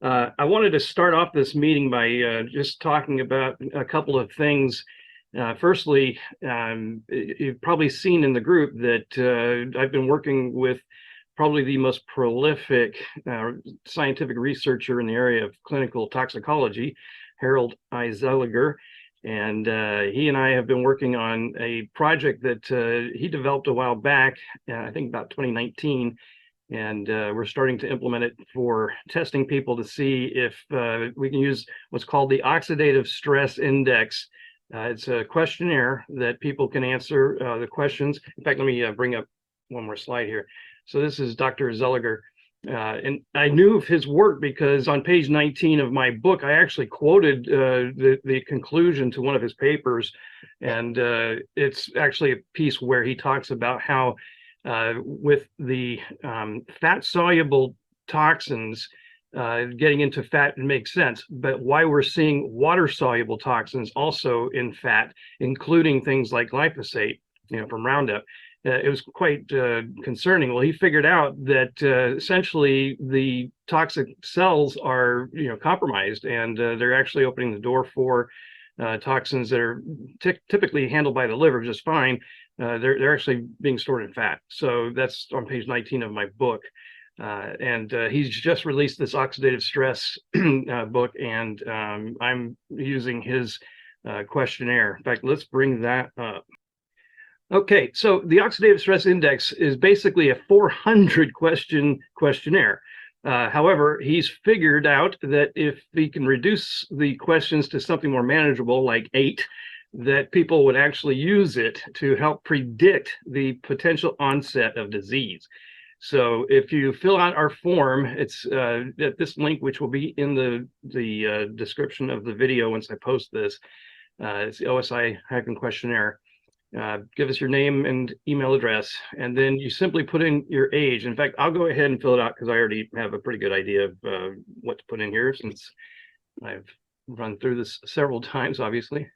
I wanted to start off this meeting by just talking about a couple of things. Firstly, you've probably seen in the group that I've been working with probably the most prolific scientific researcher in the area of clinical toxicology, Harold I. Zeliger. And he and I have been working on a project that he developed a while back, I think about 2019. And we're starting to implement it for testing people to see if we can use what's called the oxidative stress index. It's a questionnaire that people can answer the questions. In fact, let me bring up one more slide here. So this is Dr. Zeliger. And I knew of his work because on page 19 of my book, I actually quoted the conclusion to one of his papers. And it's actually a piece where he talks about how with the fat-soluble toxins getting into fat makes sense, but why we're seeing water-soluble toxins also in fat, including things like glyphosate, from Roundup. It was quite concerning. Well, he figured out that essentially the toxic cells are, compromised, and they're actually opening the door for toxins that are typically handled by the liver just fine. They're actually being stored in fat. So that's on page 19 of my book. And he's just released this oxidative stress book, and I'm using his questionnaire. In fact, let's bring that up. Okay, so the oxidative stress index is basically a 400 question questionnaire. However, he's figured out that if we can reduce the questions to something more manageable, like 8, that people would actually use it to help predict the potential onset of disease. So if you fill out our form, it's at this link, which will be in the description of the video once I post this. It's the OSI-questionnaire. Give us your name and email address, and then you simply put in your age. In fact, I'll go ahead and fill it out because I already have a pretty good idea of what to put in here, since I've run through this several times, obviously.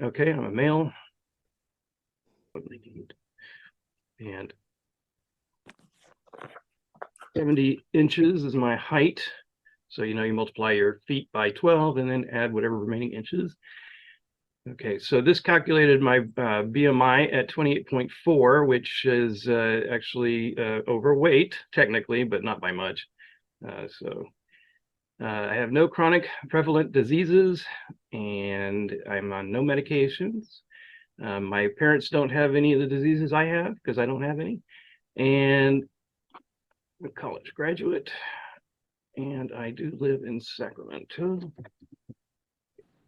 Okay, I'm a male, and 70 inches is my height. So you multiply your feet by 12 and then add whatever remaining inches. Okay, so this calculated my BMI at 28.4, which is actually overweight technically, but not by much. I have no chronic prevalent diseases, and I'm on no medications. My parents don't have any of the diseases I have because I don't have any. And I'm a college graduate, and I do live in Sacramento.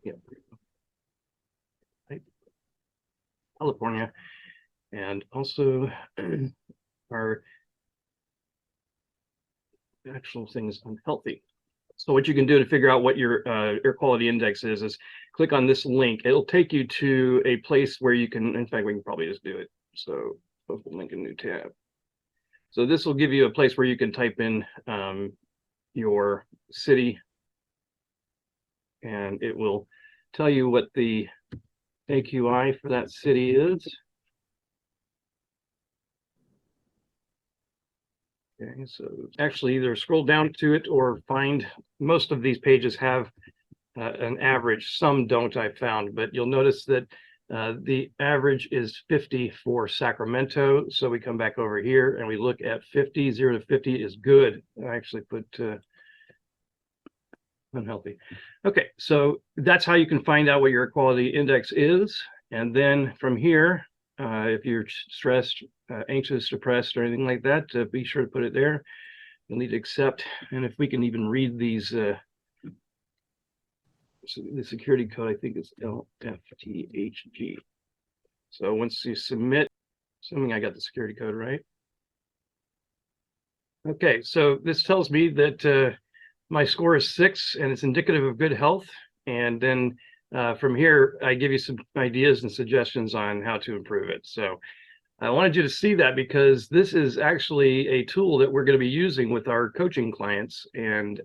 Yep. California, and also our actual thing is unhealthy. So what you can do to figure out what your air quality index is click on this link. It'll take you to a place where you can, in fact, we can probably just do it. So we'll link a new tab. So this will give you a place where you can type in your city, and it will tell you what the AQI for that city is. Okay, so actually either scroll down to it or find, most of these pages have an average. Some don't, I found, but you'll notice that the average is 50 for Sacramento. So we come back over here and we look at 50. 0 to 50 is good. I actually put unhealthy. Okay, so that's how you can find out what your quality index is. And then from here, if you're stressed, anxious, depressed, or anything like that, be sure to put it there. You'll need to accept. And if we can even read these, so the security code, I think it's LFTHG. So once you submit, assuming I got the security code right. Okay, so this tells me that my score is 6, and it's indicative of good health. And then from here, I give you some ideas and suggestions on how to improve it. So I wanted you to see that because this is actually a tool that we're going to be using with our coaching clients, and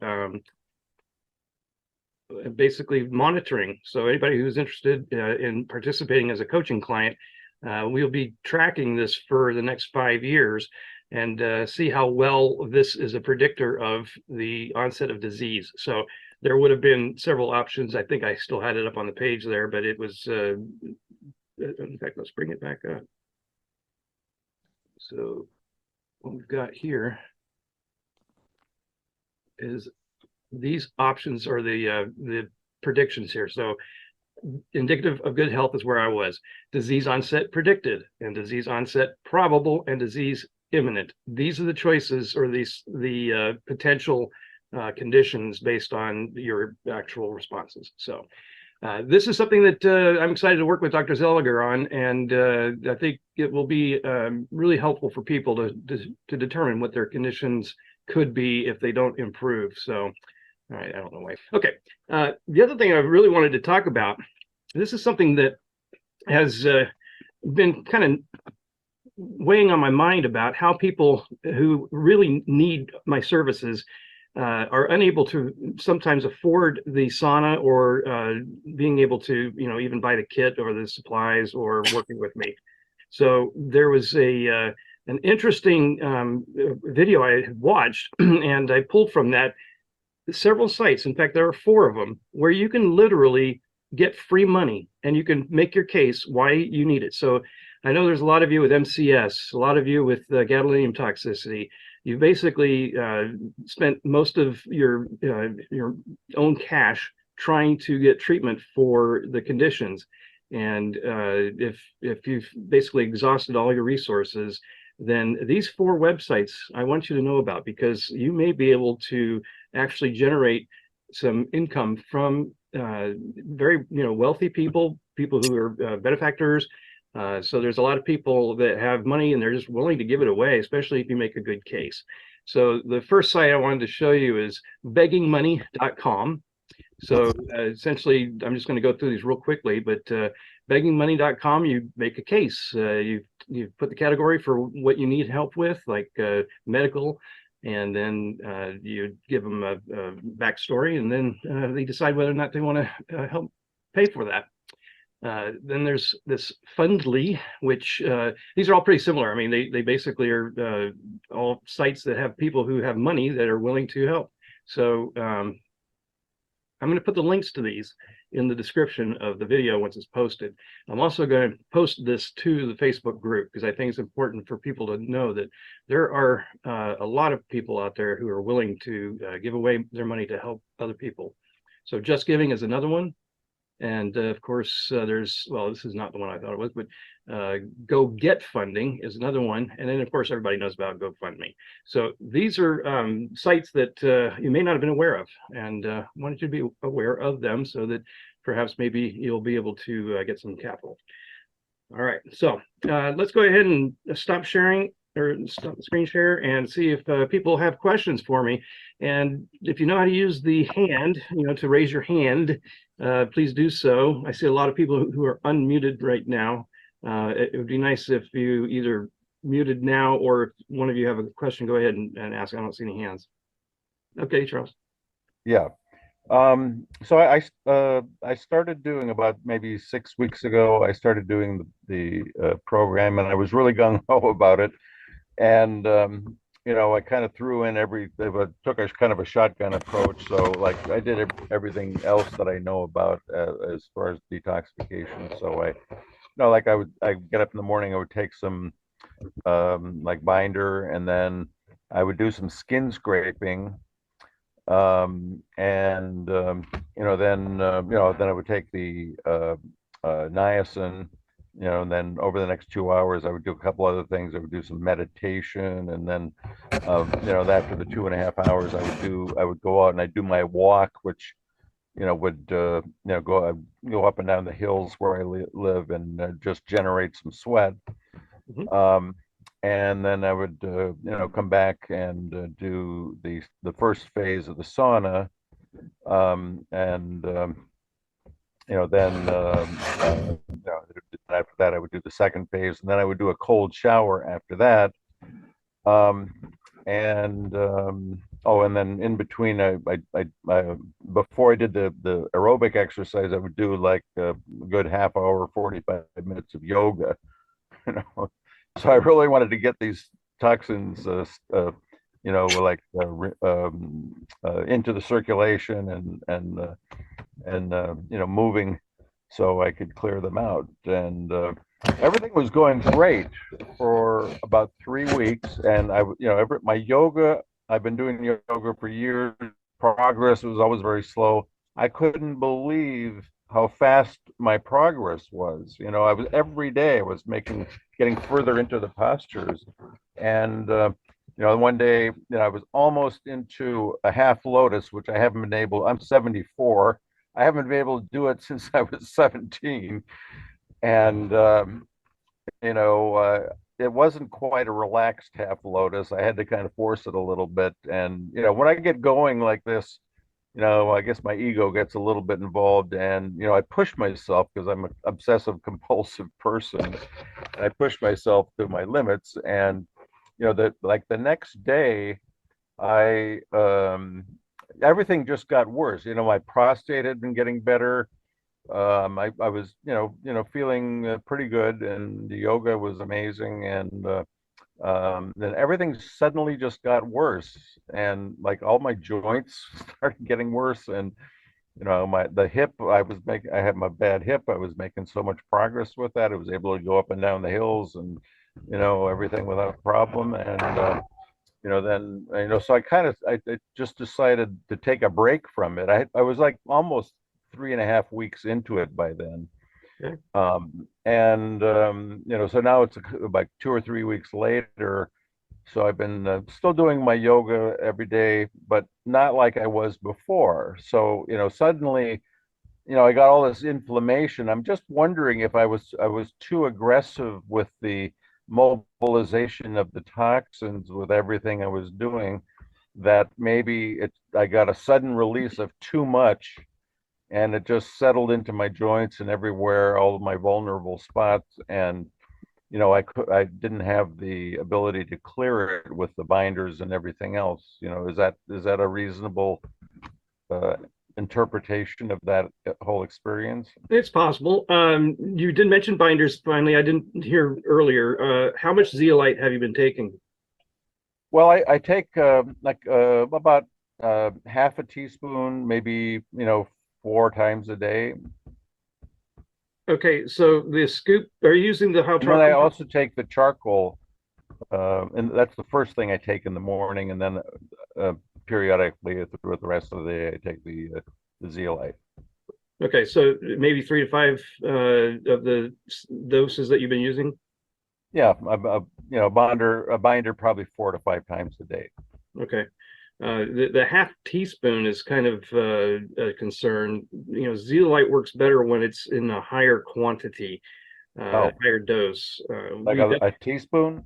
basically monitoring. So anybody who's interested in participating as a coaching client, We'll be tracking this for the next 5 years and see how well this is a predictor of the onset of disease. So there would have been several options. I think I still had it up on the page there, but it was, in fact, let's bring it back up. So what we've got here is these options are the predictions here. So indicative of good health is where I was. Disease onset predicted, and disease onset probable, and disease imminent. These are the choices, or the potential conditions based on your actual responses. So this is something that I'm excited to work with Dr. Zeliger on, and I think it will be really helpful for people to determine what their conditions could be if they don't improve. So, all right, I don't know why. Okay, the other thing I really wanted to talk about, this is something that has been kind of weighing on my mind about how people who really need my services are unable to sometimes afford the sauna, or being able to, even buy the kit or the supplies or working with me. So there was an interesting video I had watched, and I pulled from that several sites. In fact, there are 4 of them where you can literally get free money and you can make your case why you need it. So I know there's a lot of you with MCS, a lot of you with gadolinium toxicity. You basically spent most of your own cash trying to get treatment for the conditions. And if you've basically exhausted all your resources, then these 4 websites I want you to know about, because you may be able to actually generate some income from very wealthy people who are benefactors. So there's a lot of people that have money and they're just willing to give it away, especially if you make a good case. So the first site I wanted to show you is beggingmoney.com. So essentially, I'm just going to go through these real quickly, but beggingmoney.com, you make a case. You put the category for what you need help with, like medical, and then you give them a backstory, and then they decide whether or not they want to help pay for that. Then there's this Fundly, which these are all pretty similar. I mean, they basically are all sites that have people who have money that are willing to help. So I'm going to put the links to these in the description of the video once it's posted. I'm also going to post this to the Facebook group, because I think it's important for people to know that there are a lot of people out there who are willing to give away their money to help other people. So Just Giving is another one. And of course, there's, well, this is not the one I thought it was, but Go Get Funding is another one. And then, of course, everybody knows about GoFundMe. So these are sites that you may not have been aware of, and wanted you to be aware of them so that perhaps maybe you'll be able to get some capital. All right, so let's go ahead and stop sharing, or stop the screen share, and see if people have questions for me. And if you know how to use the hand, to raise your hand, please do so. I see a lot of people who are unmuted right now. It would be nice if you either muted now, or if one of you have a question, go ahead and ask. I don't see any hands. Okay, Charles. Yeah. So I started doing, about maybe 6 weeks ago, I started doing the program, and I was really gung-ho about it. And I kind of threw in took a kind of a shotgun approach. So like I did everything else that I know about as far as detoxification. So I get up in the morning, I would take some like binder, and then I would do some skin scraping. Then I would take the niacin, and then over the next 2 hours, I would do a couple other things. I would do some meditation, and then, after the 2.5 hours, I would go out and I'd do my walk, which, would, go up and down the hills where I live, and just generate some sweat. Mm-hmm. And then I would, come back and do the first phase of the sauna, then after that I would do the second phase, and then I would do a cold shower after that. And then in between, I before I did the aerobic exercise, I would do like a good half hour, 45 minutes of yoga. So I really wanted to get these toxins, like into the circulation and moving, so I could clear them out. And everything was going great for about 3 weeks. And my yoga, I've been doing yoga for years. Progress was always very slow. I couldn't believe how fast my progress was. I was every day I was getting further into the postures. And one day, I was almost into a half lotus, which I haven't been able. I'm 74. I haven't been able to do it since I was 17. And it wasn't quite a relaxed half lotus. I had to kind of force it a little bit. And when I get going like this, I guess my ego gets a little bit involved, and I push myself because I'm an obsessive compulsive person. And I push myself to my limits, and that, like, the next day, I everything just got worse. My prostate had been getting better. I was feeling pretty good, and the yoga was amazing, and then everything suddenly just got worse, and like all my joints started getting worse. And the hip, I had my bad hip. I was making so much progress with that. I was able to go up and down the hills and everything without a problem. And then so I just decided to take a break from it. I was like almost 3.5 weeks into it by then. Okay. So now it's about 2 or 3 weeks later. So I've been still doing my yoga every day, but not like I was before. So suddenly, I got all this inflammation. I'm just wondering if I was too aggressive with the mobilization of the toxins with everything I was doing, that maybe I got a sudden release of too much, and it just settled into my joints and everywhere, all of my vulnerable spots. And I didn't have the ability to clear it with the binders and everything else. Is that a reasonable uh, interpretation of that whole experience? It's possible. You did mention binders finally. I didn't hear earlier. How much zeolite have you been taking? Well, I take about half a teaspoon, maybe 4 times a day. Okay, so the scoop, are you using the And then I also take the charcoal, and that's the first thing I take in the morning, and then periodically throughout the rest of the day, I take the zeolite. Okay, so maybe 3 to 5 of the doses that you've been using? Yeah, a binder probably 4 to 5 times a day. Okay. The half teaspoon is kind of a concern. Zeolite works better when it's in a higher quantity, higher dose. Like a teaspoon?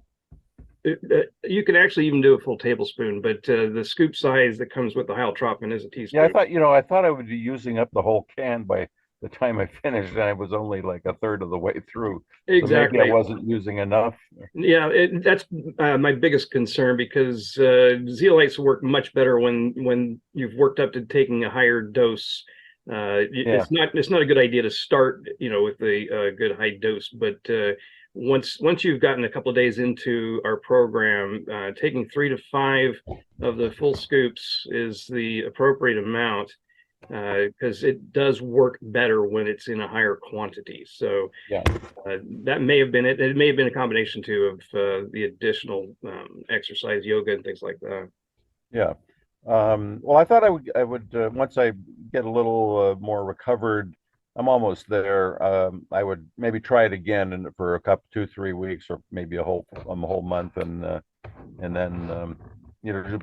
You can actually even do a full tablespoon, but the scoop size that comes with the hyalotropin is a teaspoon. Yeah, I thought I would be using up the whole can by the time I finished, and I was only like a third of the way through. Exactly. So maybe I wasn't using enough. Yeah, that's my biggest concern, because zeolites work much better when you've worked up to taking a higher dose. It's not a good idea to start with a good high dose, but once you've gotten a couple of days into our program, taking 3 to 5 of the full scoops is the appropriate amount, because it does work better when it's in a higher quantity. So Yeah. that may have been it. It may have been a combination too of the additional exercise, yoga, and things like that. Yeah. Well, I thought I would once I get a little more recovered, I'm almost there. I would maybe try it again and for a couple, 2, 3 weeks, or maybe a whole month, and then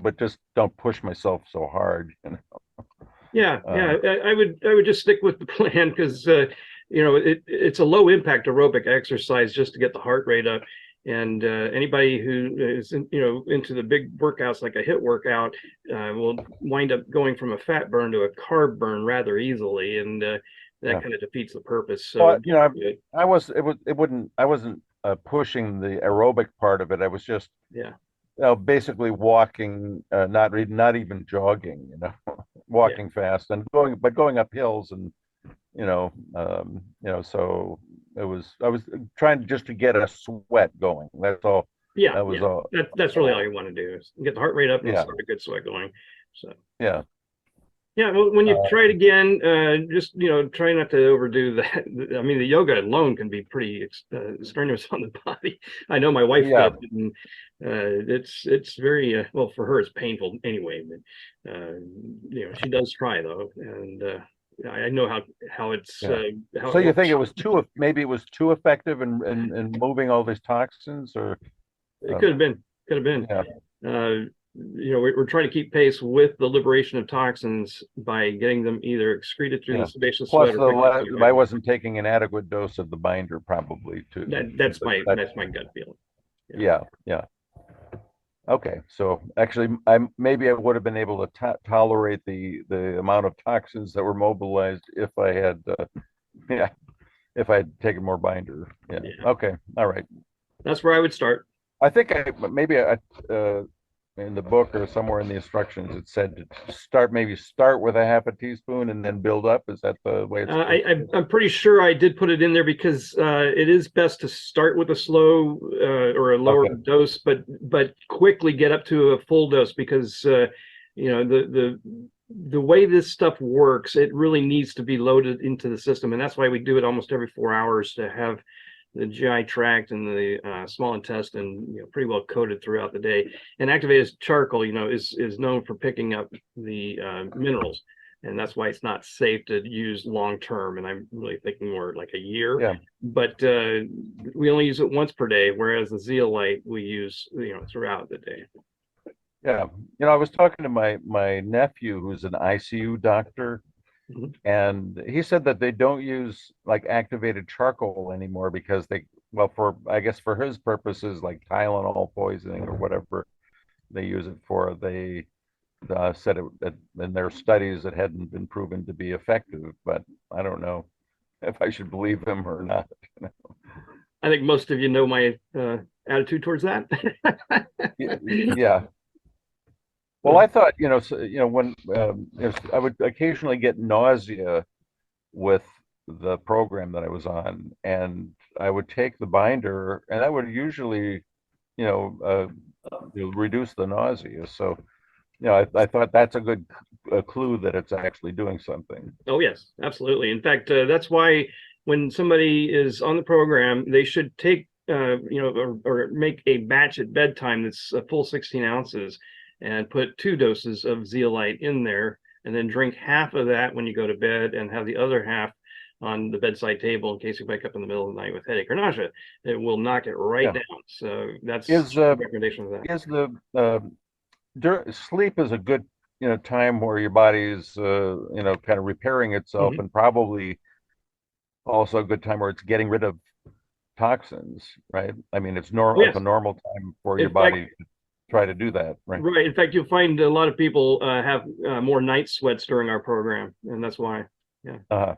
but just don't push myself so hard. Yeah, I would just stick with the plan, because it's a low impact aerobic exercise just to get the heart rate up. And anybody who is into the big workouts like a HIIT workout will wind up going from a fat burn to a carb burn rather easily, and that kind of defeats the purpose. So Well, I wasn't pushing the aerobic part of it. I was just basically walking, not even jogging, walking fast and going up hills, and so I was trying just to get a sweat going. That's all. Yeah, That was yeah. all. That's really all you want to do is get the heart rate up and Yeah, start a good sweat going. So yeah, yeah, well, when you uh, try it again, just try not to overdo that. I mean, the yoga alone can be pretty strenuous on the body. I know my wife yeah, does, and it's very well for her. It's painful anyway, but she does try though, and I know how it's yeah. how So it you think works. it was maybe it was too effective in moving all these toxins, or It um, could have been. yeah, We're trying to keep pace with the liberation of toxins by getting them either excreted through the yeah. sebaceous Plus, sweat or picking up through the heart I rate. wasn't taking an adequate dose of the binder, probably too. That, That's my gut feeling. Yeah. yeah, yeah. Okay, so actually, maybe I would have been able to tolerate the amount of toxins that were mobilized if I had, yeah, if I had taken more binder. Yeah. Yeah. Okay. All right. That's where I would start. I think maybe in the book or somewhere in the instructions it said to maybe start with a half a teaspoon and then build up. Is that the way it's supposed to I'm pretty sure I did put it in there because it is best to start with a slow or a be? lower Okay. dose, but quickly get up to a full dose because the way this stuff works, it really needs to be loaded into the system, and that's why we do it almost every 4 hours to have the GI tract and the small intestine, pretty well coated throughout the day. And activated charcoal, is known for picking up the minerals, and that's why it's not safe to use long term. And I'm really thinking more like a year. Yeah. But we only use it once per day, whereas the zeolite we use, throughout the day. Yeah. I was talking to my nephew who's an ICU doctor, Mhm. and he said that they don't use like activated charcoal anymore because well, for I guess for his purposes, like Tylenol poisoning or whatever they use it for, they said that in their studies it hadn't been proven to be effective. But I don't know if I should believe him or not. I think most of you know my attitude towards that. Yeah. Well, I thought, so, when I would occasionally get nausea with the program that I was on, and I would take the binder, and that would usually, you know, uh, reduce the nausea. So, I thought that's a good clue that it's actually doing something. Oh, yes, absolutely. In fact, that's why when somebody is on the program, they should take, or make a batch at bedtime that's a full 16 ounces and put 2 doses of zeolite in there, and then drink half of that when you go to bed and have the other half on the bedside table in case you wake up in the middle of the night with headache or nausea. It will knock it right Yeah. down. So that's Is the recommendation of that. is the sleep is a good time where your body is kind of repairing itself, Mhm. and probably also a good time where it's getting rid of toxins, right? I mean, Oh, it's a yes. normal time for your In fact, body to try to do that, right? right. In fact, you'll find a lot of people have more night sweats during our program, and that's why. Yeah. Uh,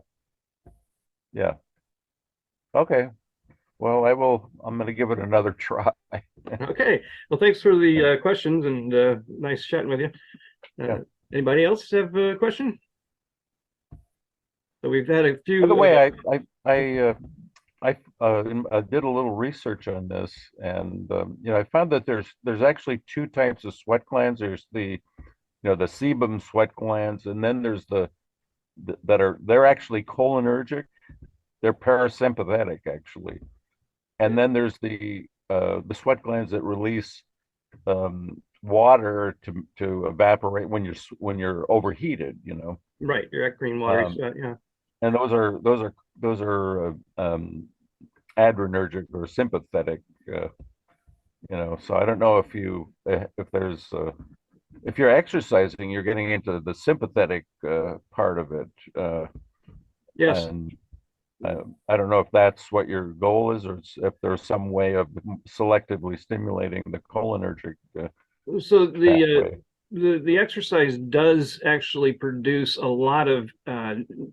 yeah. Okay. Well, I'm going to give it another try. Okay. Well, thanks for the questions and nice chatting with you. Yeah. Anybody else have a question? So we've had a By the few. way, I did a little research on this, and I found that there's actually two types of sweat glands. There's the sebum sweat glands, and then there's they're actually cholinergic. They're parasympathetic actually, and then there's the sweat glands that release water to evaporate when you're overheated. Right. You're at green water. Um, Yeah. and those are adrenergic or sympathetic. So I don't know if there's if you're exercising, you're getting into the sympathetic part of it, Yes. and I don't know if that's what your goal is, or if there's some way of selectively stimulating the cholinergic So the pathway. the exercise does actually produce a lot of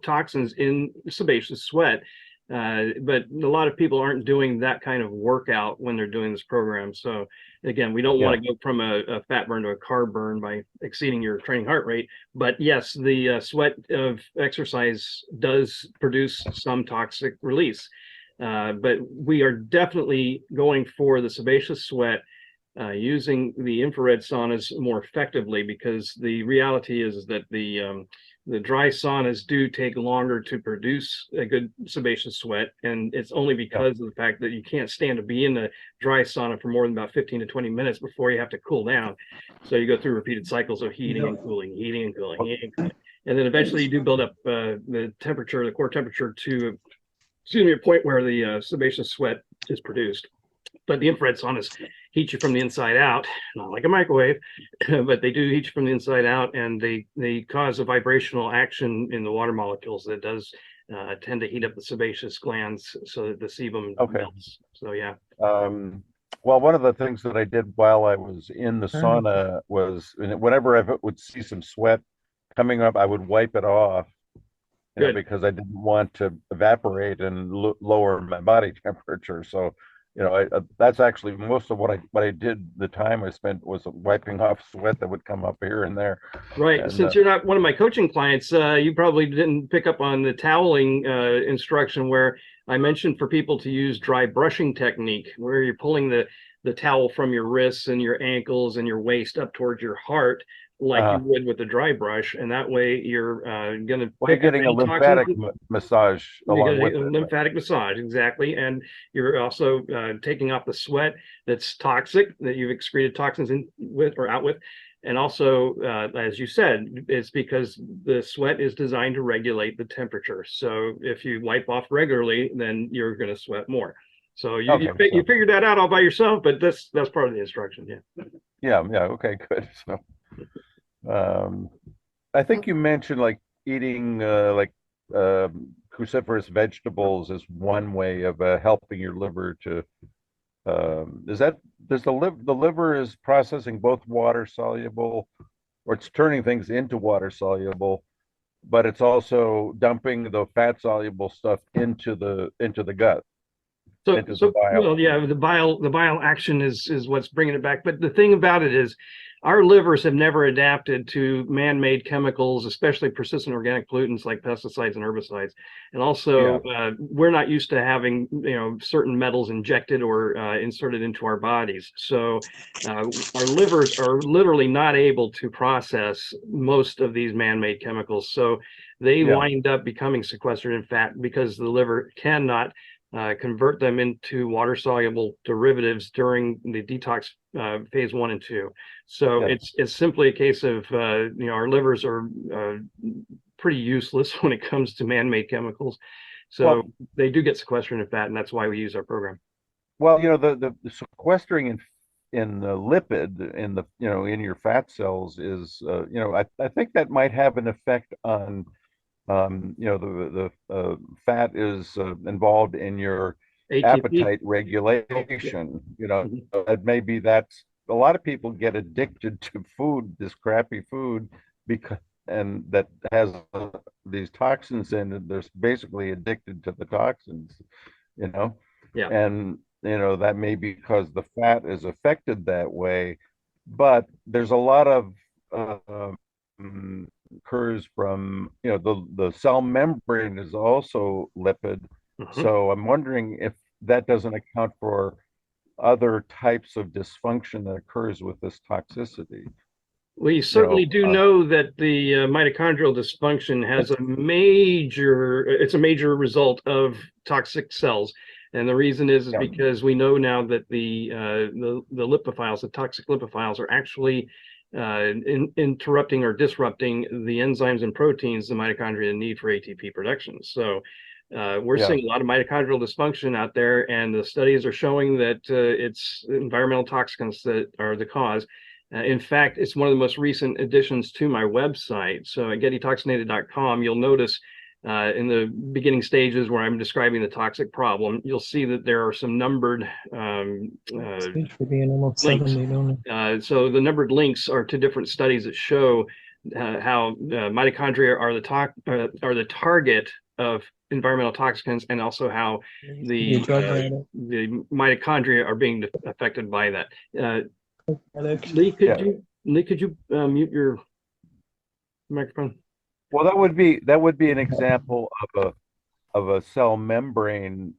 toxins in sebaceous sweat, but a lot of people aren't doing that kind of workout when they're doing this program. So again, we don't Yeah, want to go from a fat burn to a carb burn by exceeding your training heart rate. But yes, the sweat of exercise does produce some toxic release. But we are definitely going for the sebaceous sweat, using the infrared saunas more effectively, because the reality is that the dry saunas do take longer to produce a good sebaceous sweat, and it's only Yeah. because of the fact that you can't stand to be in the dry sauna for more than about 15 to 20 minutes before you have to cool down. So you go through repeated cycles of heating and cooling, heating and cooling, heating and cooling. And then eventually you do build up the temperature, the core temperature, to, excuse me, a point where the sebaceous sweat is produced. But the infrared saunas heat you from the inside out, not like a microwave, but they do heat you from the inside out, and they cause a vibrational action in the water molecules that does tend to heat up the sebaceous glands so that the sebum Okay. melts. So yeah. Well, one of the things that I did while I was in the sauna was whenever I would see some sweat coming up, I would wipe it off, Good. because I didn't want to evaporate and lower my body temperature. So, that's actually most of what I did. The time I spent was wiping off sweat that would come up here and there. Right. And Since you're not one of my coaching clients, you probably didn't pick up on the toweling instruction, where I mentioned for people to use dry brushing technique, where you're pulling the towel from your wrists and your ankles and your waist up towards your heart, like you would with a dry brush, and that way you're going to well, you're getting a lymphatic massage along with a it. lymphatic massage, exactly, and you're also taking off the sweat that's toxic, that you've excreted toxins in with or out with. And also, as you said, it's because the sweat is designed to regulate the temperature. So if you wipe off regularly, then you're going to sweat more. So you figured that out all by yourself, but that's part of the instruction. Yeah. Yeah. Okay, good. So, I think you mentioned like eating cruciferous vegetables is one way of helping your liver to. Does the liver is processing both water soluble, or it's turning things into water soluble, but it's also dumping the fat soluble stuff into the gut, into the bile. Well, yeah, the bile action is what's bringing it back. But the thing about it is, our livers have never adapted to man-made chemicals, especially persistent organic pollutants like pesticides and herbicides. And also, we're not used to having certain metals injected or inserted into our bodies. So our livers are literally not able to process most of these man-made chemicals. So they wind up becoming sequestered in fat because the liver cannot convert them into water soluble derivatives during the detox phase 1 and 2. So it's simply a case of our livers are pretty useless when it comes to man-made chemicals. So they do get sequestered in fat, and that's why we use our program. Well, the sequestering in the lipid in the in your fat cells is I think that might have an effect on the fat is involved in your ATP. appetite regulation. Maybe that's a lot of people get addicted to food, this crappy food, because and that has these toxins in it. They're basically addicted to the toxins, and that may be because the fat is affected that way. But there's a lot of occurs from the cell membrane is also lipid. So I'm wondering if that doesn't account for other types of dysfunction that occurs with this toxicity. We certainly do know that the mitochondrial dysfunction has a major result of toxic cells. And the reason is because we know now that the lipophiles, the toxic lipophiles, are actually interrupting or disrupting the enzymes and proteins the mitochondria need for ATP production. So we're seeing a lot of mitochondrial dysfunction out there, and the studies are showing that it's environmental toxins that are the cause. In fact, it's one of the most recent additions to my website. So at getdetoxinated.com, you'll notice in the beginning stages where I'm describing the toxic problem, you'll see that there are some numbered links. So the numbered links are to different studies that show how mitochondria are the target of environmental toxins, and also how the mitochondria are being affected by that. Lee, could you mute your microphone? Well, that would be an example of of a cell membrane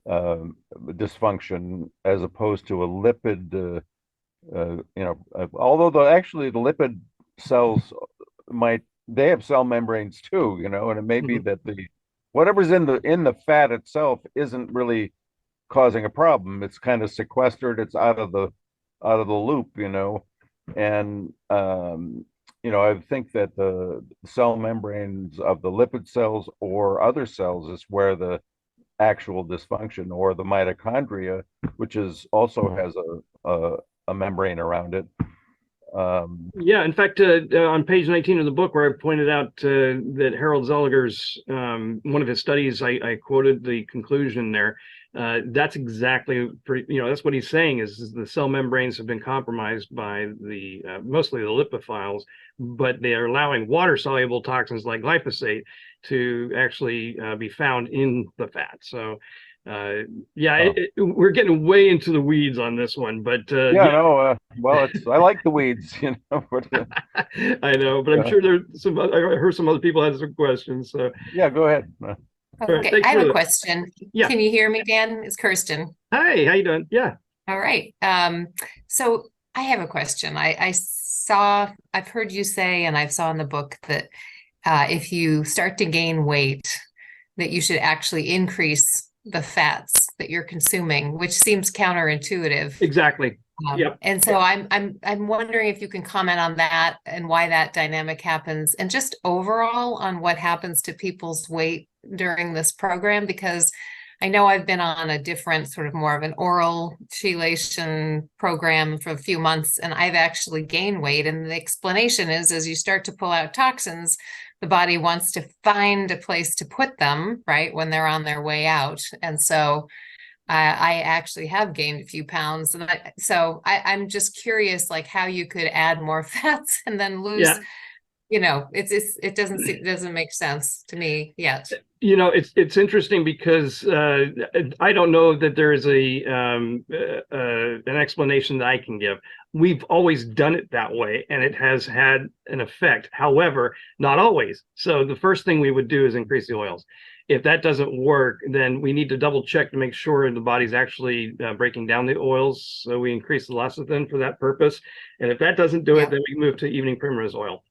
dysfunction as opposed to a lipid. Although actually the lipid cells they have cell membranes too, and it may be Mhm. that whatever's in the fat itself isn't really causing a problem. It's kind of sequestered. It's out of the loop, and I think that the cell membranes of the lipid cells or other cells is where the actual dysfunction, or the mitochondria, which is also has a membrane around it. Yeah, in fact, on page 19 of the book, where I pointed out that Harold Zeliger's one of his studies, I quoted the conclusion there. That's exactly, that's what he's saying is the cell membranes have been compromised by mostly the lipophiles, but they are allowing water-soluble toxins like glyphosate to actually be found in the fat. So, yeah, Oh. we're getting way into the weeds on this one, but Yeah, no, well, I like the weeds, but I know, but I'm sure there's I heard some other people had some questions. So, yeah, go ahead. all right, Okay, thanks I have for a the, question. yeah. Can you hear me, Dan? It's Kirsten. Hi, how you doing? Yeah. All right. So I have a question. I've heard you say, and I saw in the book that if you start to gain weight, that you should actually increase the fats that you're consuming, which seems counterintuitive. Exactly. Yep. And so I'm wondering if you can comment on that and why that dynamic happens, and just overall on what happens to people's weight during this program, because I know I've been on a different sort of more of an oral chelation program for a few months, and I've actually gained weight. And the explanation is, as you start to pull out toxins, the body wants to find a place to put them, right, when they're on their way out. And so I actually have gained a few pounds, and I'm just curious, like how you could add more fats and then lose. Yeah. It doesn't make sense to me yet. It's interesting because I don't know that there is an explanation that I can give. We've always done it that way, and it has had an effect. However, not always. So the first thing we would do is increase the oils. If that doesn't work, then we need to double check to make sure the body's actually breaking down the oils. So we increase the lecithin for that purpose. And if that doesn't do it, then we move to evening primrose oil.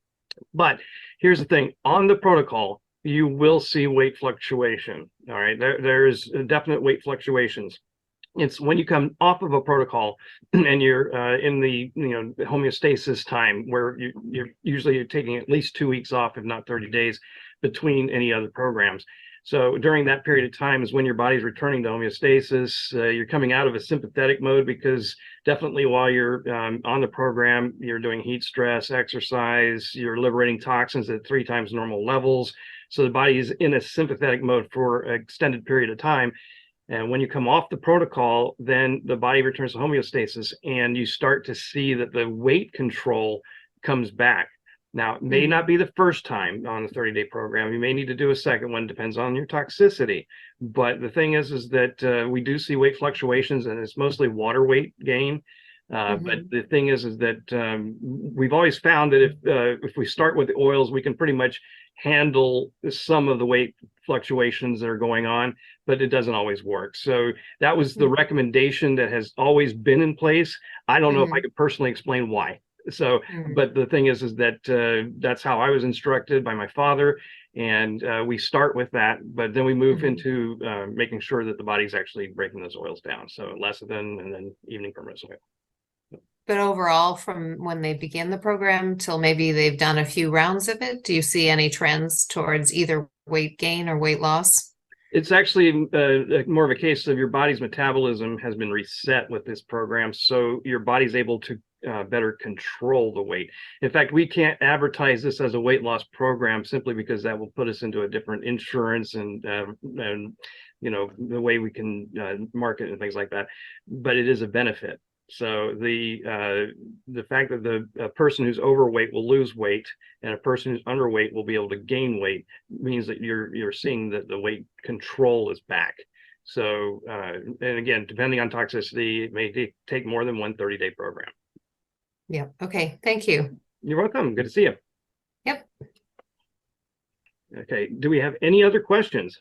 But here's the thing, on the protocol, you will see weight fluctuation. All right, there's definite weight fluctuations. It's when you come off of a protocol and you're in the homeostasis time, where you're taking at least 2 weeks off, if not 30 days, between any other programs. So during that period of time is when your body's returning to homeostasis. You're coming out of a sympathetic mode, because definitely while you're on the program, you're doing heat stress, exercise, you're liberating toxins at 3 times normal levels. So the body is in a sympathetic mode for an extended period of time. And when you come off the protocol, then the body returns to homeostasis, and you start to see that the weight control comes back. Now, it may not be the first time on the 30-day program. You may need to do a second one, depends on your toxicity. But the thing is that we do see weight fluctuations, and it's mostly water weight gain. But the thing is that we've always found that if we start with the oils, we can pretty much handle some of the weight fluctuations that are going on, but it doesn't always work. So that was the recommendation that has always been in place. I don't know if I could personally explain why. So, but the thing is that that's how I was instructed by my father, and we start with that, but then we move into making sure that the body's actually breaking those oils down. So lecithin and then evening primrose oil. But overall, from when they begin the program till maybe they've done a few rounds of it, do you see any trends towards either weight gain or weight loss? It's actually more of a case of your body's metabolism has been reset with this program, so your body's able to better control the weight. In fact, we can't advertise this as a weight loss program simply because that will put us into a different insurance and the way we can market and things like that. But it is a benefit. So the fact that a person who's overweight will lose weight, and a person who's underweight will be able to gain weight, means that you're seeing that the weight control is back. So and again, depending on toxicity, it may take more than one 30-day program. Yeah. Okay. Thank you. You're welcome. Good to see you. Yep. Okay, do we have any other questions?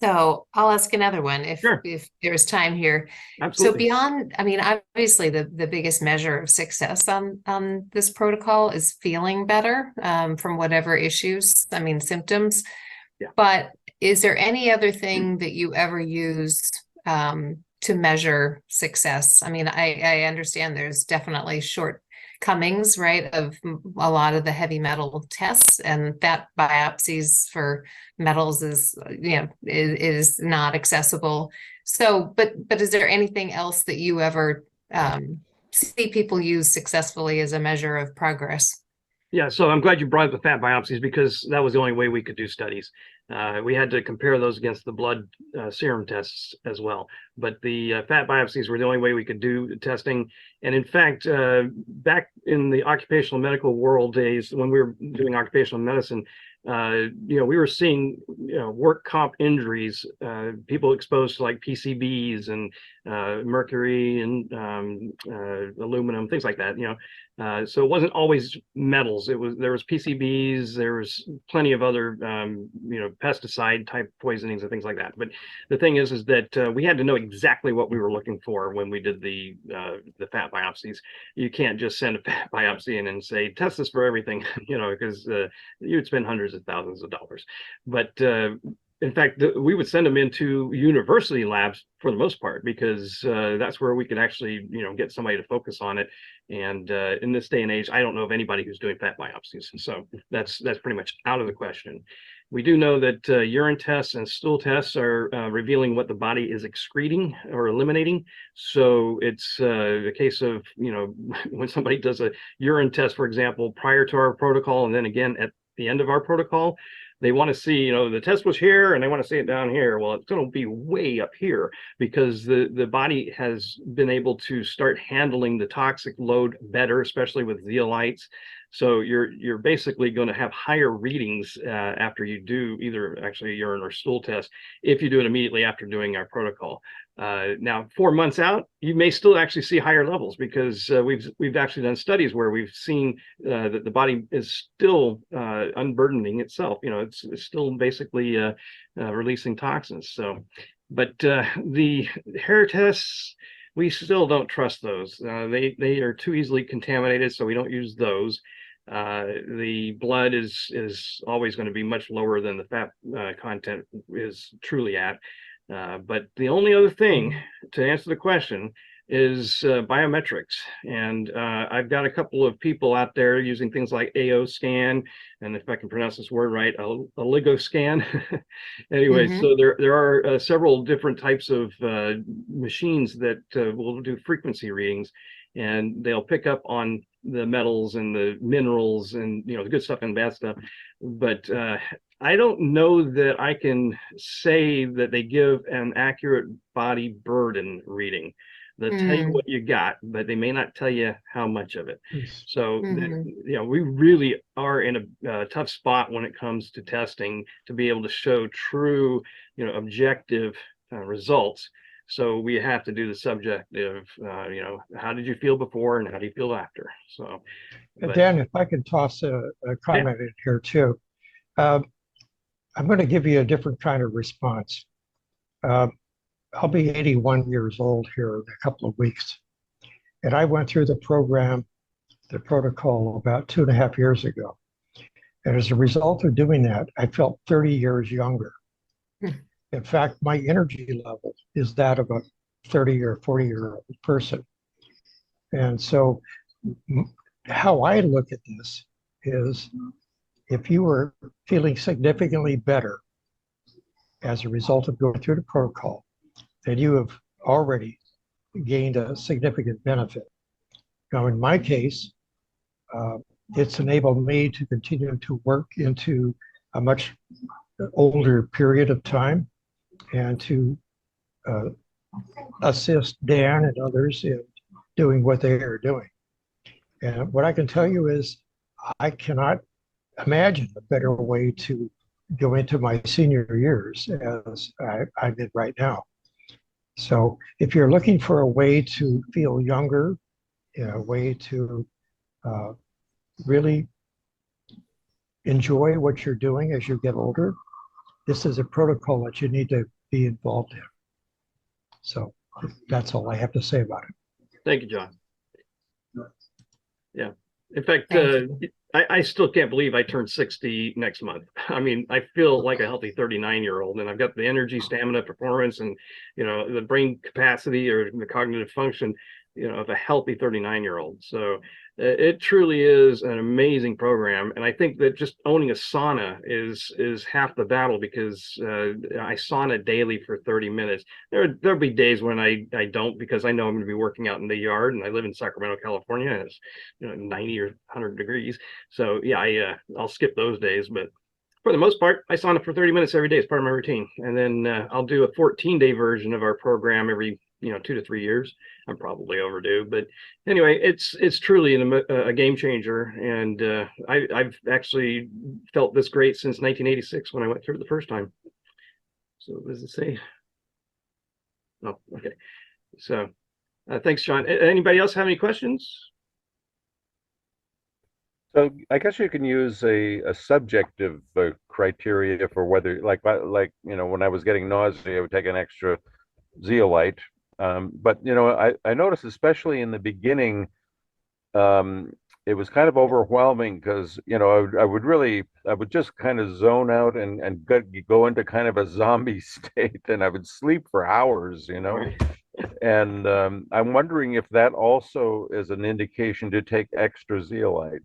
So I'll ask another one Sure. if there's time here. So Absolutely. beyond, I mean, obviously the biggest measure of success on this protocol is feeling better from whatever issues, I mean, symptoms. Yeah. But is there any other thing that you ever use to measure success? I mean, I understand there's definitely shortcomings, right, of a lot of the heavy metal tests, and that biopsies for metals is, you know, is not accessible. So, but is there anything else that you ever see people use successfully as a measure of progress? Yeah, so I'm glad you brought up the fat biopsies because that was the only way we could do studies. We had to compare those against the blood serum tests as well. But the fat biopsies were the only way we could do testing. And in fact, back in the occupational medical world days, when we were doing occupational medicine, we were seeing, work comp injuries, people exposed to like PCBs and mercury and aluminum, things like that, so it wasn't always metals. There was PCBs, there was plenty of other pesticide type poisonings and things like that. But the thing is that we had to know exactly what we were looking for when we did the fat biopsies. You can't just send a fat biopsy in and say test this for everything, because you'd spend hundreds of thousands of dollars. But in fact, we would send them into university labs for the most part because that's where we could actually, get somebody to focus on it. And in this day and age, I don't know of anybody who's doing fat biopsies. So that's pretty much out of the question. We do know that urine tests and stool tests are revealing what the body is excreting or eliminating. So it's a case of, when somebody does a urine test, for example, prior to our protocol, and then again at the end of our protocol, they want to see, the test was here and they want to see it down here. Well, it's going to be way up here because the body has been able to start handling the toxic load better, especially with zeolites. So you're basically going to have higher readings after you do either actually a urine or stool test if you do it immediately after doing our protocol. Now, 4 months out, you may still actually see higher levels because we've actually done studies where we've seen that the body is still unburdening itself. It's still basically releasing toxins. So, but the hair tests, we still don't trust those. They are too easily contaminated, so we don't use those. The blood is always going to be much lower than the fat content is truly at. But the only other thing to answer the question is biometrics. And I've got a couple of people out there using things like AO scan, and if I can pronounce this word right, oligo scan. Anyway, so there are several different types of machines that will do frequency readings, and they'll pick up on the metals and the minerals and the good stuff and bad stuff. But I don't know that I can say that they give an accurate body burden reading. They'll tell you what you got, but they may not tell you how much of it. So, we really are in a tough spot when it comes to testing to be able to show true, objective results. So we have to do the subjective, how did you feel before and how do you feel after? So, Dan, if I could toss a comment in here too. I'm going to give you a different kind of response. I'll be 81 years old here in a couple of weeks. And I went through the protocol about 2.5 years ago. And as a result of doing that, I felt 30 years younger. In fact, my energy level is that of a 30 or 40-year-old person. And so how I look at this is if you were feeling significantly better as a result of going through the protocol, then you have already gained a significant benefit. Now, in my case, it's enabled me to continue to work into a much older period of time and to assist Dan and others in doing what they are doing. And what I can tell you is I cannot imagine a better way to go into my senior years as I did right now. So if you're looking for a way to feel younger, a way to really enjoy what you're doing as you get older, this is a protocol that you need to be involved in. So that's all I have to say about it. Thank you, John. Yeah. In fact, Thank I still can't believe I turned 60 next month. I mean, I feel like a healthy 39-year-old, and I've got the energy, stamina, performance, and, you know, the brain capacity or the cognitive function, you know, of a healthy 39-year-old. So it truly is an amazing program. And I think that just owning a sauna is half the battle, because I sauna daily for 30 minutes. There'll be days when I don't, because I know I'm going to be working out in the yard, and I live in Sacramento, California, and it's, you know, 90 or 100 degrees. So yeah, I'll skip those days, but for the most part, I sauna for 30 minutes every day as part of my routine. And then I'll do a 14-day version of our program every, you know, 2 to 3 years. I'm probably overdue, but anyway, it's truly a game changer. And I've actually felt this great since 1986 when I went through it the first time. So what does it say? Oh, okay. So thanks, John. Anybody else have any questions? So I guess you can use a subjective criteria for whether, like you know, when I was getting nausea, I would take an extra zeolite. But you know, I noticed, especially in the beginning, it was kind of overwhelming, because you know I would just kind of zone out and go into kind of a zombie state, and I would sleep for hours, you know. Right. And I'm wondering if that also is an indication to take extra zeolite.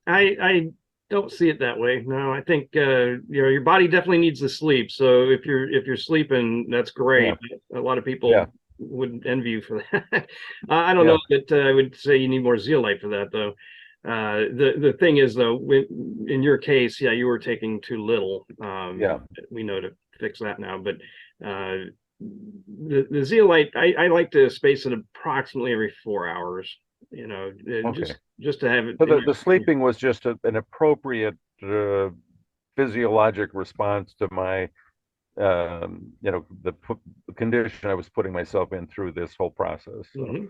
I don't see it that way. No, I think you know, your body definitely needs the sleep. So if you're sleeping, that's great. A lot of people Yeah. would envy you for that. I don't Yeah. know that I would say you need more zeolite for that, though. The thing is, though, in your case, yeah, you were taking too little. Yeah. We know to fix that now, but the zeolite, I like to space it approximately every 4 hours. You know, Okay. just to have it. So the sleeping was just an appropriate physiologic response to my, you know, the condition I was putting myself in through this whole process. So, Mhm.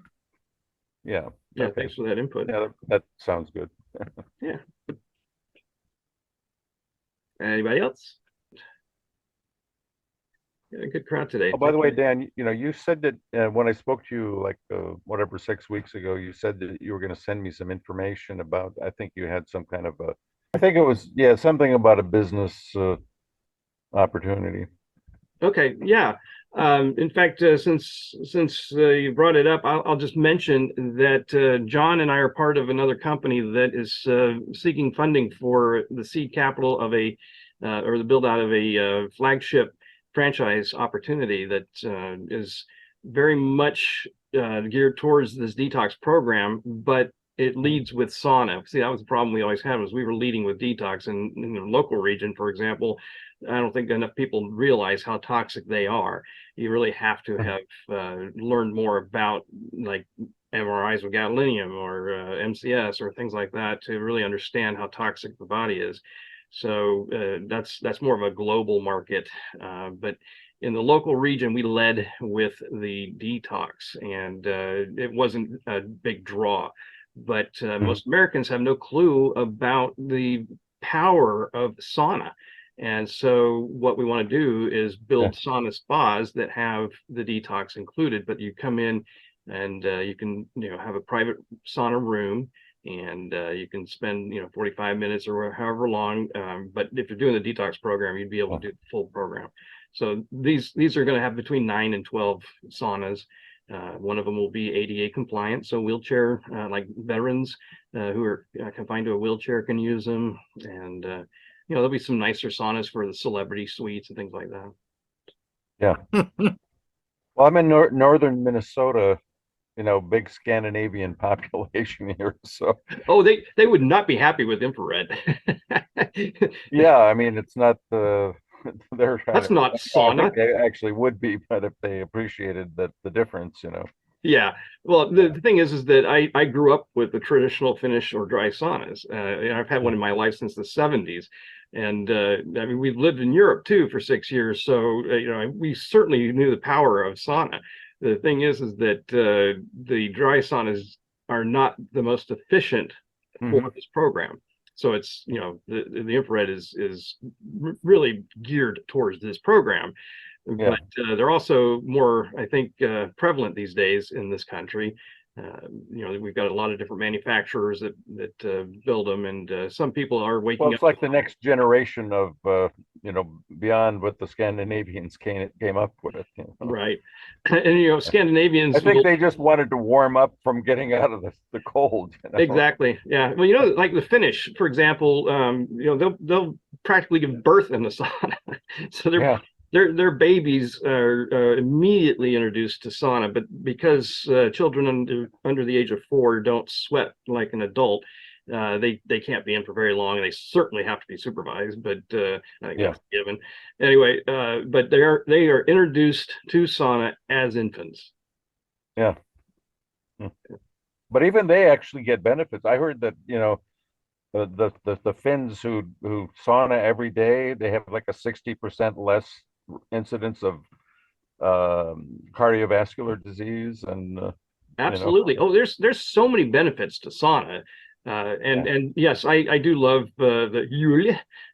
yeah. Yeah, Okay. thanks for that input. Yeah, that sounds good. Yeah. Anybody else? Yeah, good crowd today. Oh, by the Thank way, you. Dan, you know, you said that when I spoke to you, like whatever 6 weeks ago, you said that you were going to send me some information about. I think you had some kind of a. I think it was, yeah, something about a business opportunity. Okay, yeah. In fact, since you brought it up, I'll just mention that John and I are part of another company that is seeking funding for the seed capital of a or the build out of a flagship franchise opportunity that is very much geared towards this detox program, but it leads with sauna. See, that was the problem we always had, was we were leading with detox, and in the local region, for example, I don't think enough people realize how toxic they are. You really have to have learned more about, like, MRIs with gadolinium or MCS or things like that to really understand how toxic the body is. So that's more of a global market. But in the local region, we led with the detox, and it wasn't a big draw. But most Americans have no clue about the power of sauna. And so what we want to do is Yeah. build sauna spas that have the detox included, but you come in and you can, you know, have a private sauna room, and you can spend, you know, 45 minutes or however long. But if you're doing the detox program, you'd be able to do the full program. So these are going to have between 9 and 12 saunas. One of them will be ADA compliant, so wheelchair, like veterans who are confined to a wheelchair can use them. And you know, there'll be some nicer saunas for the celebrity suites and things like that. Yeah. Well, I'm in northern Minnesota, you know, big Scandinavian population here. So Oh, they would not be happy with infrared. yeah, I mean, it's not they're That's not I think sauna. they actually would be, but if they appreciated the difference, you know. Yeah. Well, the thing is that I grew up with the traditional Finnish or dry saunas. I've had one in my life since the 70s. And I mean, we've lived in Europe too for 6 years. So, you know, we certainly knew the power of sauna. The thing is that the dry saunas are not the most efficient for Mhm. this program. So it's, the infrared is really geared towards this program. Yeah. But they're also more, I think, prevalent these days in this country. We've got a lot of different manufacturers that build them, and some people are waking Well, up. it's like the next generation of, beyond what the Scandinavians came up with. Right. And Scandinavians I think will, they just wanted to warm up from getting out of the cold. exactly. Yeah. Well, like the Finnish, for example, they'll practically give birth in the sauna. So Yeah. their babies are immediately introduced to sauna, but because children under the age of 4 don't sweat like an adult, they can't be in for very long, and they certainly have to be supervised. But I think that's given. Anyway, but they are introduced to sauna as infants. Yeah. But even they actually get benefits. I heard that, the Finns who sauna every day, they have like a 60% less incidence of cardiovascular disease, and Absolutely. Oh, there's so many benefits to sauna. And yes, I do love the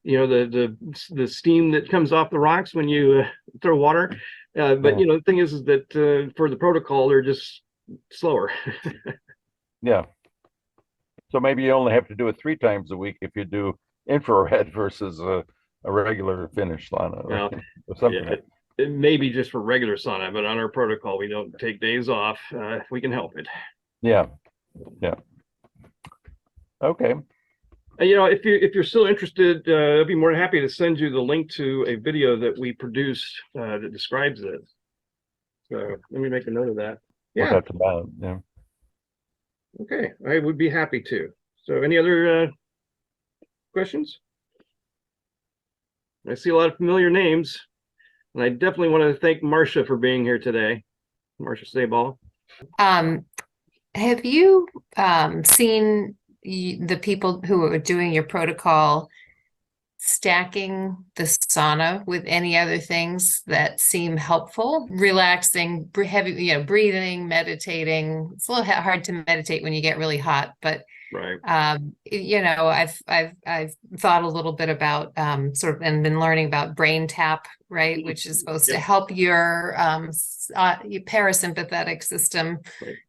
the steam that comes off the rocks when you throw water. But the thing is that for the protocol, they're just slower. Yeah. So maybe you only have to do it 3 times a week if you do infrared versus a regular Finnish sauna, Well, or something. yeah, it may be just for regular sauna, but on our protocol, we don't take days off if we can help it. Yeah. Okay. If you're still interested, I'd be more than happy to send you the link to a video that we produced that describes this. So let me make a note of that. What Yeah. that's about. Yeah. Okay, I would be happy to. So any other questions? I see a lot of familiar names, and I definitely want to thank Marcia for being here today. Marcia Sabal. Have you seen the people who are doing your protocol stacking the sauna with any other things that seem helpful? Relaxing, heavy, breathing, meditating. It's a little hard to meditate when you get really hot, but Right. I've thought a little bit about sort of, and been learning about brain tap, right, which is supposed to help your parasympathetic system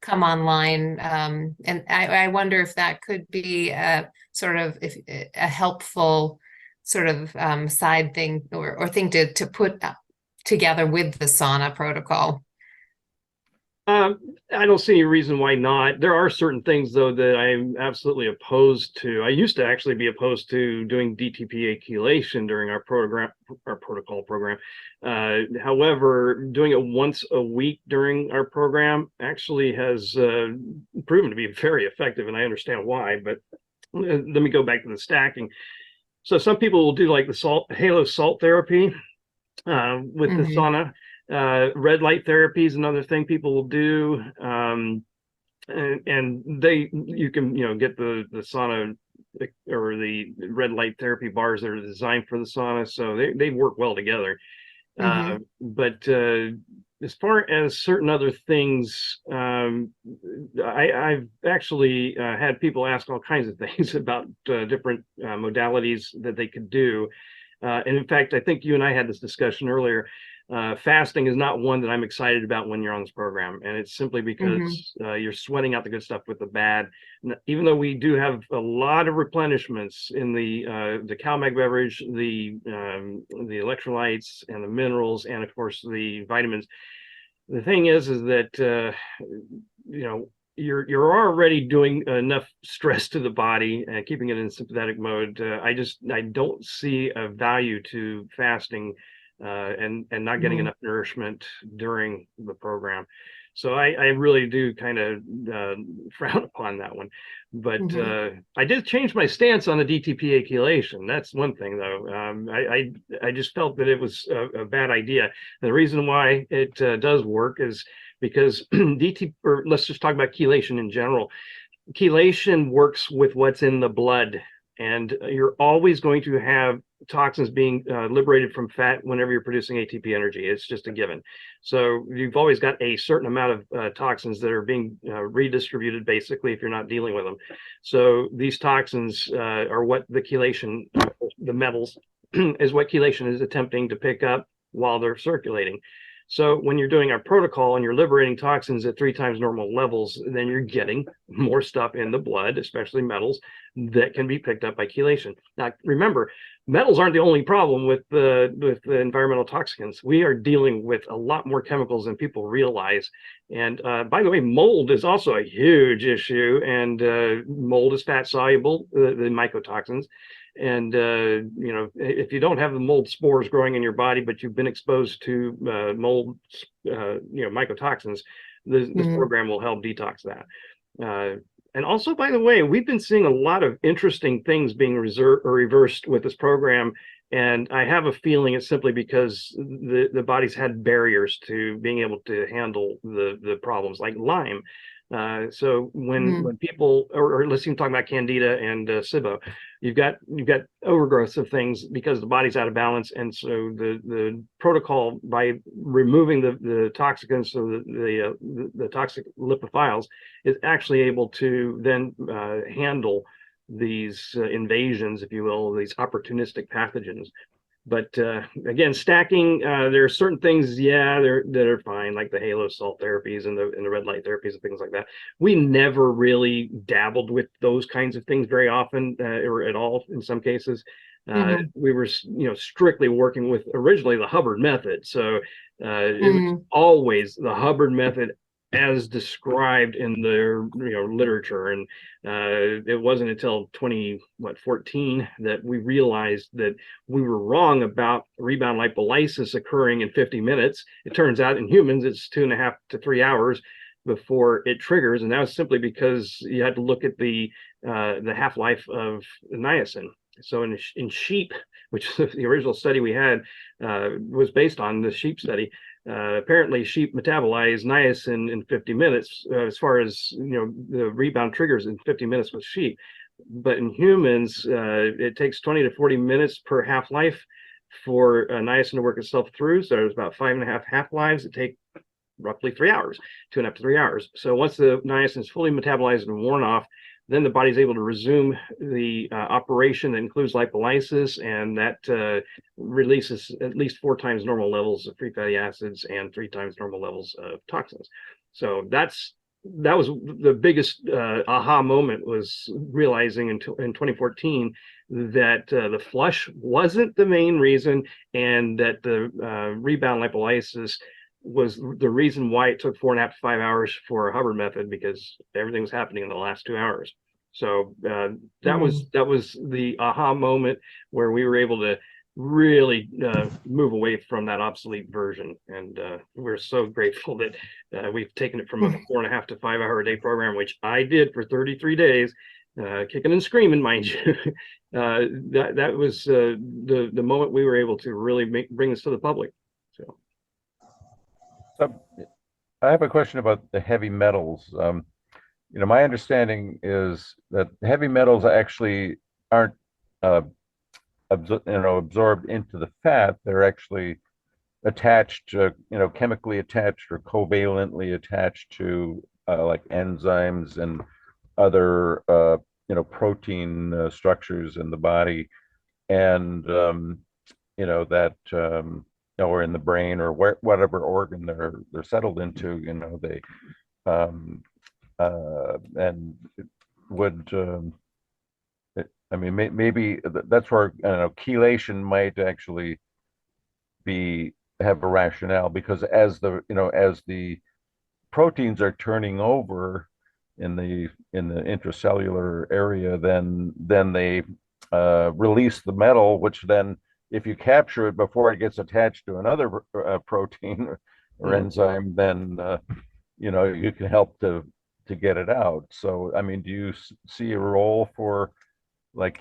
come online. And I wonder if that could be a sort of a helpful sort of side thing or thing to put together with the sauna protocol. I don't see any reason why not. There are certain things, though, that I'm absolutely opposed to. I used to actually be opposed to doing DTPA chelation during our protocol program. However, doing it once a week during our program actually has proven to be very effective, and I understand why. But let me go back to the stacking. So some people will do like the halo salt therapy with the sauna. Red light therapy is another thing people will do, and you can get the sauna or the red light therapy bars that are designed for the sauna, so they work well together. But as far as certain other things, I've actually had people ask all kinds of things about different modalities that they could do, and in fact, I think you and I had this discussion earlier. Fasting is not one that I'm excited about when you're on this program, and it's simply because you're sweating out the good stuff with the bad. Even though we do have a lot of replenishments in the CalMag beverage, the electrolytes and the minerals, and of course the vitamins. The thing is that you're already doing enough stress to the body and keeping it in sympathetic mode. I don't see a value to fasting. And not getting enough nourishment during the program. So I really do kind of frown upon that one. But I did change my stance on the DTPA chelation. That's one thing, though. I just felt that it was a bad idea. The reason why it does work is because let's just talk about chelation in general. Chelation works with what's in the blood. And you're always going to have toxins being liberated from fat whenever you're producing ATP energy. It's just a given. So you've always got a certain amount of toxins that are being redistributed, basically, if you're not dealing with them. So these toxins are what the chelation, the metals, is what chelation is attempting to pick up while they're circulating. So when you're doing our protocol and you're liberating toxins at 3 times normal levels, then you're getting more stuff in the blood, especially metals, that can be picked up by chelation. Now, remember, metals aren't the only problem with the environmental toxicants. We are dealing with a lot more chemicals than people realize. And by the way, mold is also a huge issue, and mold is fat soluble, the mycotoxins. And you know, if you don't have the mold spores growing in your body, but you've been exposed to mold, you know, mycotoxins, this program will help detox that. And also, by the way, we've been seeing a lot of interesting things being reversed with this program. And I have a feeling it's simply because the body's had barriers to being able to handle the problems like Lyme. So when people, or let's even talk about Candida and SIBO, you've got overgrowths of things because the body's out of balance. And so the protocol, by removing the toxicants, so the toxic lipophiles, is actually able to then handle these invasions, if you will, these opportunistic pathogens. But again, stacking, there are certain things, that are fine, like the halo salt therapies and the red light therapies and things like that. We never really dabbled with those kinds of things very often, or at all in some cases. We were, strictly working with originally the Hubbard method. So it was always the Hubbard method as described in the literature. And it wasn't until 2014 that we realized that we were wrong about rebound lipolysis occurring in 50 minutes. It turns out in humans it's 2.5 to 3 hours before it triggers, and that was simply because you had to look at the half-life of niacin. So in sheep, which the original study we had was based on the sheep study, apparently sheep metabolize niacin in 50 minutes, as far as the rebound triggers in 50 minutes with sheep. But in humans, it takes 20 to 40 minutes per half-life for niacin to work itself through. So there's about 5.5 half-lives that take roughly 3 hours, 2.5 to 3 hours. So once the niacin is fully metabolized and worn off, then the body's able to resume the operation that includes lipolysis, and that releases at least 4 times normal levels of free fatty acids and 3 times normal levels of toxins. So that was the biggest aha moment, was realizing in 2014 that the flush wasn't the main reason, and that the rebound lipolysis was the reason why it took 4.5 to 5 hours for a Hubbard method, because everything was happening in the last 2 hours. So that was the aha moment where we were able to really move away from that obsolete version. And we're so grateful that we've taken it from a 4.5 to 5 hour a day program, which I did for 33 days, kicking and screaming, mind you. That was the moment we were able to really bring this to the public. So I have a question about the heavy metals. My understanding is that heavy metals actually aren't absorbed into the fat. They're actually attached, chemically attached or covalently attached to like enzymes and other protein structures in the body, and that or in the brain, or whatever organ they're settled into, they and it would maybe that's where chelation might actually have a rationale, because as the proteins are turning over in the intracellular area, then they release the metal, which then, if you capture it before it gets attached to another protein or enzyme, then you can help to get it out. So do you see a role for like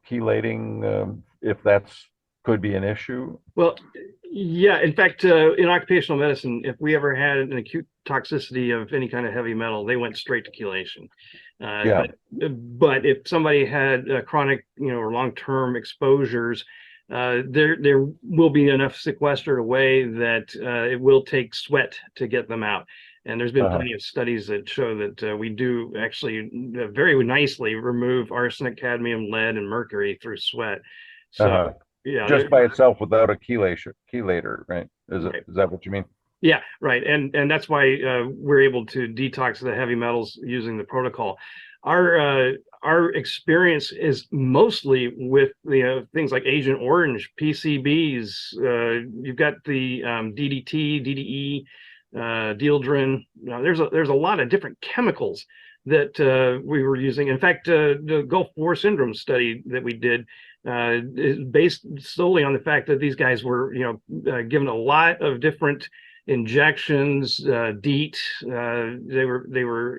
chelating, if that's could be an issue? Well, yeah. In fact, in occupational medicine, if we ever had an acute toxicity of any kind of heavy metal, they went straight to chelation. Yeah. But if somebody had chronic, or long-term exposures, there will be enough sequestered away that it will take sweat to get them out. And there's been plenty of studies that show that we do actually very nicely remove arsenic, cadmium, lead, and mercury through sweat. So yeah, just by itself without a chelator, right? Is that what you mean? Yeah, right. And that's why we're able to detox the heavy metals using the protocol. Our experience is mostly with the things like Agent Orange, PCBs. You've got the DDT, DDE, dieldrin. There's a lot of different chemicals that we were using. In fact, the Gulf War syndrome study that we did is based solely on the fact that these guys were, given a lot of different injections, DEET. They were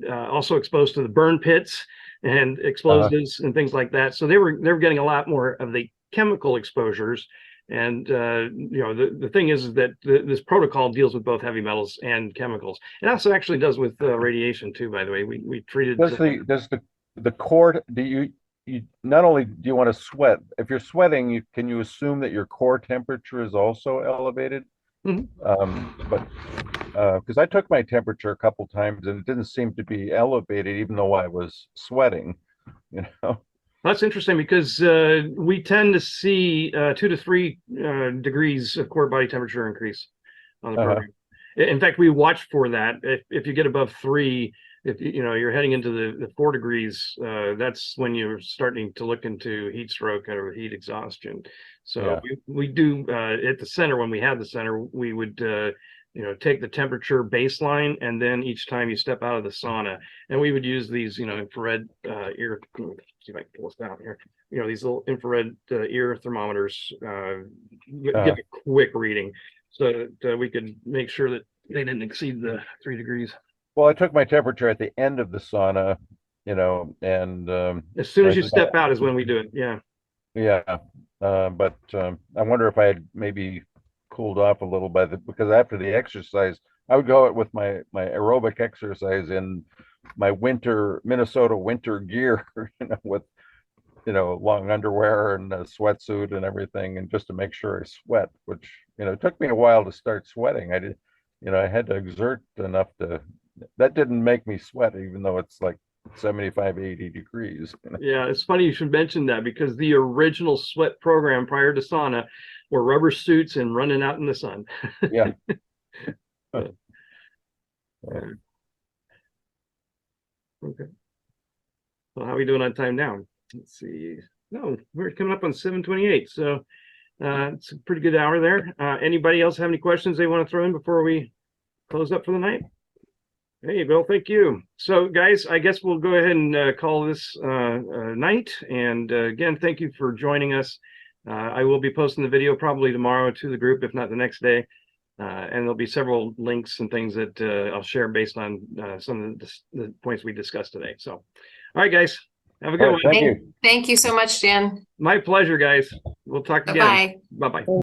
also exposed to the burn pits and explosives and things like that. So they were getting a lot more of the chemical exposures. And the thing is that this protocol deals with both heavy metals and chemicals. It also actually does with radiation too. By the way, we treated. Does the core? Do you not only do you want to sweat? If you're sweating, can you assume that your core temperature is also elevated? But because I took my temperature a couple times and it didn't seem to be elevated, even though I was sweating. That's interesting because we tend to see 2 to 3 degrees of core body temperature increase on the program. In fact, we watch for that. If you get above 3, if you're heading into the 4 degrees, that's when you're starting to look into heat stroke or heat exhaustion. So we do at the center, when we had the center, we would take the temperature baseline, and then each time you step out of the sauna, and we would use these infrared ear. See if I can pull this down here. These little infrared ear thermometers give a quick reading, so that we could make sure that they didn't exceed the 3 degrees. Well, I took my temperature at the end of the sauna, and as soon as you step out is when we do it. Yeah. But I wonder if I had maybe cooled off a little bit, because after the exercise, I would go out with my aerobic exercise in my Minnesota winter gear, with long underwear and a sweatsuit and everything, and just to make sure I sweat, which it took me a while to start sweating. I did, I had to exert enough that didn't make me sweat, even though it's like 75, 80 degrees. Yeah, it's funny you should mention that, because the original sweat program prior to sauna were rubber suits and running out in the sun. Yeah. Okay. Well, how are we doing on time now? Let's see. No, we're coming up on 7:28, so it's a pretty good hour there. Anybody else have any questions they want to throw in before we close up for the night? Hey, Bill, thank you. So, guys, I guess we'll go ahead and call this night. And again, thank you for joining us. I will be posting the video probably tomorrow to the group, if not the next day. And there'll be several links and things that I'll share based on some of the points we discussed today. So, all right, guys, have a good one. Thank you. Thank you so much, Jan. My pleasure, guys. We'll talk again. Bye-bye. Bye-bye.